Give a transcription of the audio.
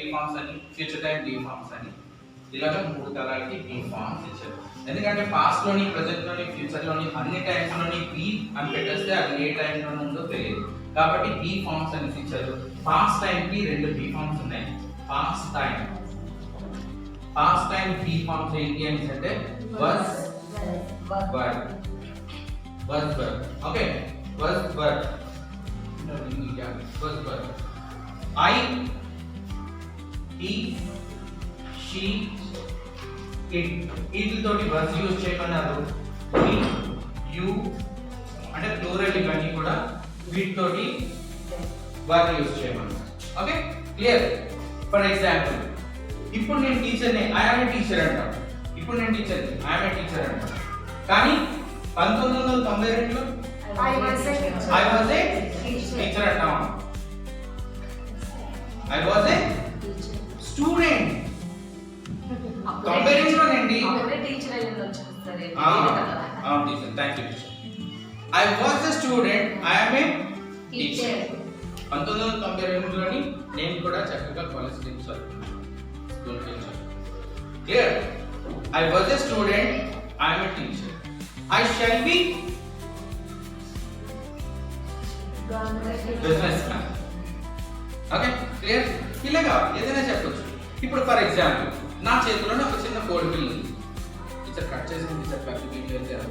B forms అని, future time B forms అని, ఇలాగ 3 తరాలకి బి ఫార్మ్స్ ఇచ్చారు. ఎందుకంటే పాస్ట్ లోని, ప్రెజెంట్ లోని, ఫ్యూచర్ లోని అన్ని టైమ్స్ లోని బి అని పెట్టేస్తే అది ఏ టైం లో ఉందో తెలియదు. కాబట్టి బి ఫార్మ్స్ అని ఇచ్చారు. పాస్ట్ టైం కి 2 బి ఫార్మ్స్ ఉన్నాయి. పాస్ట్ టైం బి ఫార్మ్స్ ఏంటి అని అంటే was, verb, okay, was verb, was verb. I, he, she, it తోటి వర్బ్స్ యూజ్ చేయమన్నారు. we, you అంటే ప్లూరల్ ఇవన్నీ కూడా వీటితోటి వర్బ్ యూజ్ చేయమన్నారు. Okay, clear? ఫర్ ఎగ్జాంపుల్, ఇప్పుడు నేను టీచర్ని, ఐ యామ్ ఏ టీచర్ అంటాను. ఇప్పుడు నేను టీచర్ని, ఐ యామ్ ఏ టీచర్ అంటాను. కానీ 1992లో ఐ వాజ్ ఏ టీచర్ అంటాం. I was a student. Comparison అప్పుడే టీచర్ అయ్యింది వచ్చేస్తారు. Teacher, thank you. I was a student, I am a teacher. 1992లోని నేను కూడా చక్కగా college teacher, school teacher. Clear? I was a student, I am a teacher. I shall be businessman. Okay, clear? ఇలాగా ఏదైనా చెప్పొచ్చు. ఇప్పుడు for example, నా చేతిలోనే ఒక చిన్న కోడి పిల్ల ఉంది. టీచర్ కట్ చేసి టీచర్